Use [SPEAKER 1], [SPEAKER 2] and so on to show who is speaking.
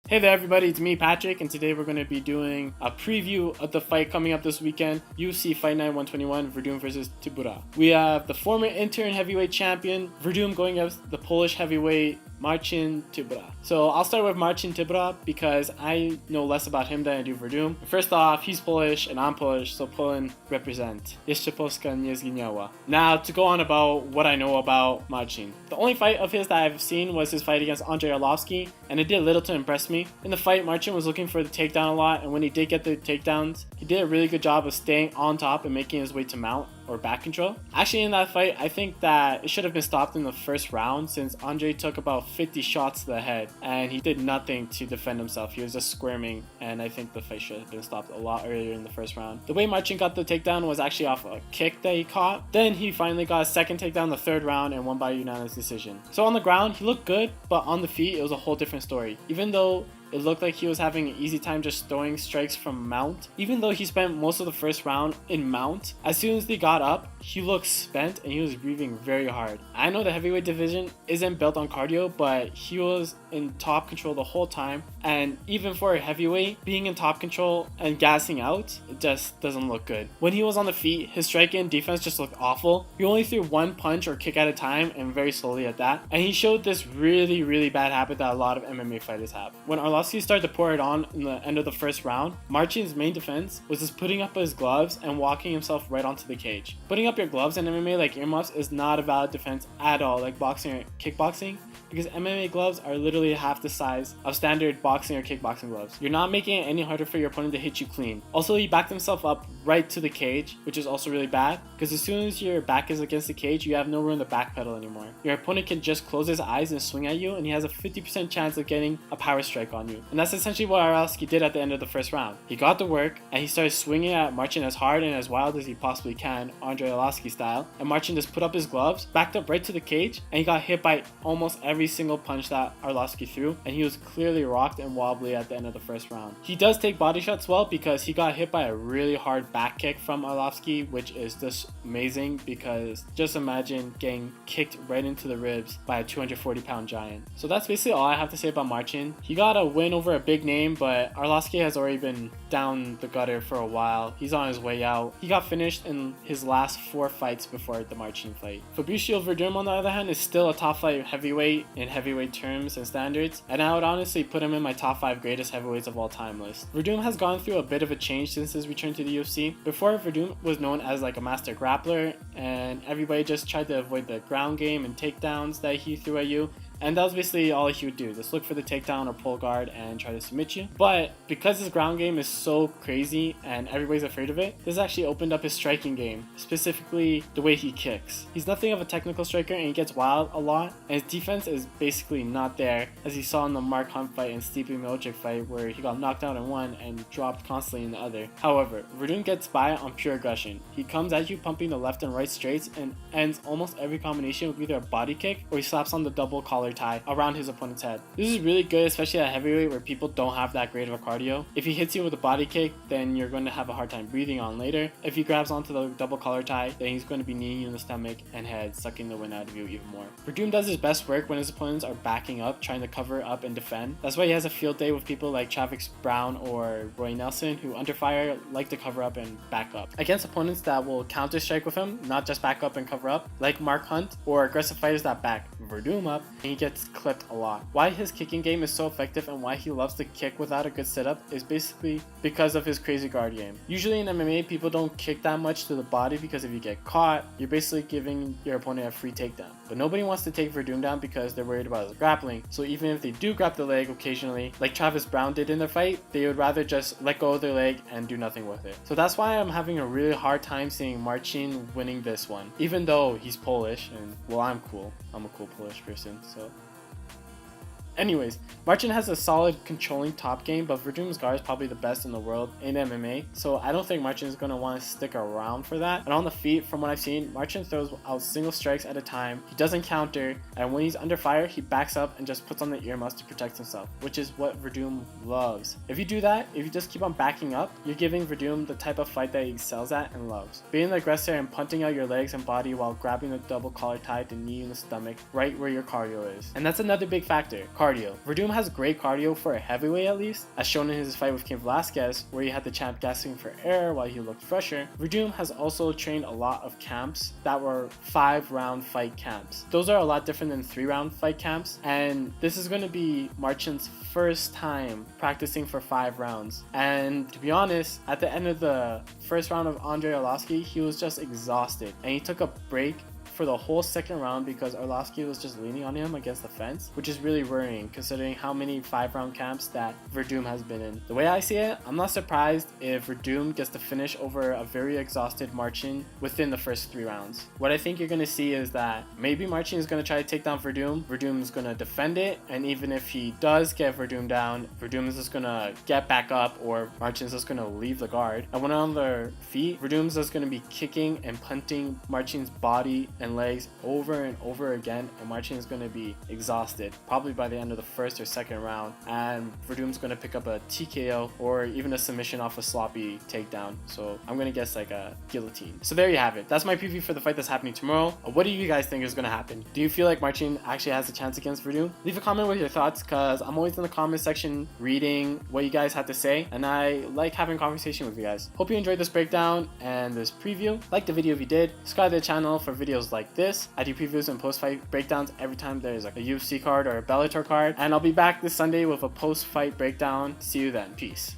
[SPEAKER 1] Hey there everybody, it's me Patrick, and today we're going to be doing a preview of the fight coming up this weekend, UFC Fight Night 121, Werdum versus Tybura. We have the former interim heavyweight champion, Werdum, going against the Polish heavyweight, Marcin Tybura. So I'll start with Marcin Tybura because I know less about him than I do Werdum. First off, he's Polish and I'm Polish, so Poland represent. Jeszcze Polska nie zginęła. Now to go on about what I know about Marcin. The only fight of his that I've seen was his fight against Andrei Arlovski, and it did little to impress me. In the fight, Marcin was looking for the takedown a lot, and when he did get the takedowns, he did a really good job of staying on top and making his way to mount or back control. Actually, in that fight, I think that it should have been stopped in the first round since Andrei took about 50 shots to the head and he did nothing to defend himself. He was just squirming, and I think the fight should have been stopped a lot earlier in the first round. The way Marcin got the takedown was actually off a kick that he caught. Then he finally got a second takedown the third round and won by unanimous decision. So on the ground, he looked good, but on the feet, it was a whole different story. Even though it looked like he was having an easy time just throwing strikes from mount. Even though he spent most of the first round in mount, as soon as he got up, he looked spent and he was breathing very hard. I know the heavyweight division isn't built on cardio, but he was in top control the whole time. And even for a heavyweight, being in top control and gassing out, it just doesn't look good. When he was on the feet, his striking and defense just looked awful. He only threw one punch or kick at a time, and very slowly at that. And he showed this really bad habit that a lot of MMA fighters have. When Arlovski started to pour it on in the end of the first round, Marcin's main defense was just putting up his gloves and walking himself right onto the cage. Putting up your gloves in MMA like earmuffs is not a valid defense at all, like boxing or kickboxing, because MMA gloves are literally half the size of standard boxing or kickboxing gloves. You're not making it any harder for your opponent to hit you clean. Also, he backed himself up right to the cage, which is also really bad, because as soon as your back is against the cage, you have no room to backpedal anymore. Your opponent can just close his eyes and swing at you, and he has a 50% chance of getting a power strike on you. And that's essentially what Arlovski did at the end of the first round. He got to work, and he started swinging at Marcin as hard and as wild as he possibly can, Andrei Arlovski style, and Marcin just put up his gloves, backed up right to the cage, and he got hit by almost every single punch that Arlovski threw, and he was clearly rocked and wobbly at the end of the first round. He does take body shots well because he got hit by a really hard back kick from Arlovski, which is just amazing because just imagine getting kicked right into the ribs by a 240-pound giant. So that's basically all I have to say about Marcin. He got a win over a big name, but Arlovski has already been down the gutter for a while. He's on his way out. He got finished in his last 4 fights before the Marcin fight. Fabricio Werdum, on the other hand, is still a top flight heavyweight in heavyweight terms and standards, and I would honestly put him in my top 5 greatest heavyweights of all time list. Werdum has gone through a bit of a change since his return to the UFC. Before, Werdum was known as like a master grappler, and everybody just tried to avoid the ground game and takedowns that he threw at you. And that was basically all he would do, just look for the takedown or pull guard and try to submit you. But because his ground game is so crazy and everybody's afraid of it, this actually opened up his striking game, specifically the way he kicks. He's nothing of a technical striker and he gets wild a lot, and his defense is basically not there, as he saw in the Mark Hunt fight and Stipe Miocic fight where he got knocked out in one and dropped constantly in the other. However, Werdum gets by on pure aggression. He comes at you pumping the left and right straights and ends almost every combination with either a body kick or he slaps on the double collar tie around his opponent's head. This is really good, especially at heavyweight where people don't have that great of a cardio. If he hits you with a body kick, then you're going to have a hard time breathing on later. If he grabs onto the double collar tie, then he's going to be kneeing you in the stomach and head, sucking the wind out of you even more. Werdum does his best work when his opponents are backing up, trying to cover up and defend. That's why he has a field day with people like Travis Brown or Roy Nelson, who under fire like to cover up and back up. Against opponents that will counter strike with him, not just back up and cover up, like Mark Hunt, or aggressive fighters that back Werdum up, and he gets clipped a lot. Why his kicking game is so effective and why he loves to kick without a good setup is basically because of his crazy guard game. Usually in MMA, people don't kick that much to the body because if you get caught, you're basically giving your opponent a free takedown. But nobody wants to take Werdum down because they're worried about his grappling. So even if they do grab the leg occasionally, like Travis Brown did in their fight, they would rather just let go of their leg and do nothing with it. So that's why I'm having a really hard time seeing Marcin winning this one, even though he's Polish and, well, I'm cool. I'm a cool Polish person, so. Anyways, Marcin has a solid controlling top game, but Werdum's guard is probably the best in the world in MMA, so I don't think Marcin is going to want to stick around for that. And on the feet, from what I've seen, Marcin throws out single strikes at a time, he doesn't counter, and when he's under fire, he backs up and just puts on the earmuffs to protect himself, which is what Werdum loves. If you do that, if you just keep on backing up, you're giving Werdum the type of fight that he excels at and loves. Being the aggressor and punting out your legs and body while grabbing the double collar tie to knee in the stomach right where your cardio is. And that's another big factor. cardio. Werdum has great cardio for a heavyweight at least, as shown in his fight with Cain Velasquez, where he had the champ gasping for air while he looked fresher. Werdum has also trained a lot of camps that were 5-round fight camps. Those are a lot different than 3-round fight camps, and this is going to be Marcin's first time practicing for 5 rounds. And to be honest, at the end of the first round of Andrei Arlovski, he was just exhausted, and he took a break for the whole second round because Arlovski was just leaning on him against the fence, which is really worrying considering how many 5-round camps that Werdum has been in. The way I see it, I'm not surprised if Werdum gets to finish over a very exhausted Marcin within the first 3 rounds. What I think you're going to see is that maybe Marcin is going to try to take down Werdum. Werdum is going to defend it, and even if he does get Werdum down, Werdum is just going to get back up, or Marcin is just going to leave the guard. And when on their feet, Werdum is just going to be kicking and punting Marcin's body and legs over and over again, and Marcin is going to be exhausted probably by the end of the first or second round, and Werdum's going to pick up a TKO or even a submission off a sloppy takedown. So I'm going to guess like a guillotine. So there you have it. That's my preview for the fight that's happening tomorrow. What do you guys think is going to happen? Do you feel like Marcin actually has a chance against Werdum? Leave a comment with your thoughts, because I'm always in the comment section reading what you guys have to say, and I like having conversation with you guys. Hope you enjoyed this breakdown and this preview. Like the video if you did. Subscribe to the channel for videos like this. I do previews and post-fight breakdowns every time there's like a UFC card or a Bellator card, and I'll be back this Sunday with a post-fight breakdown. See you then. Peace.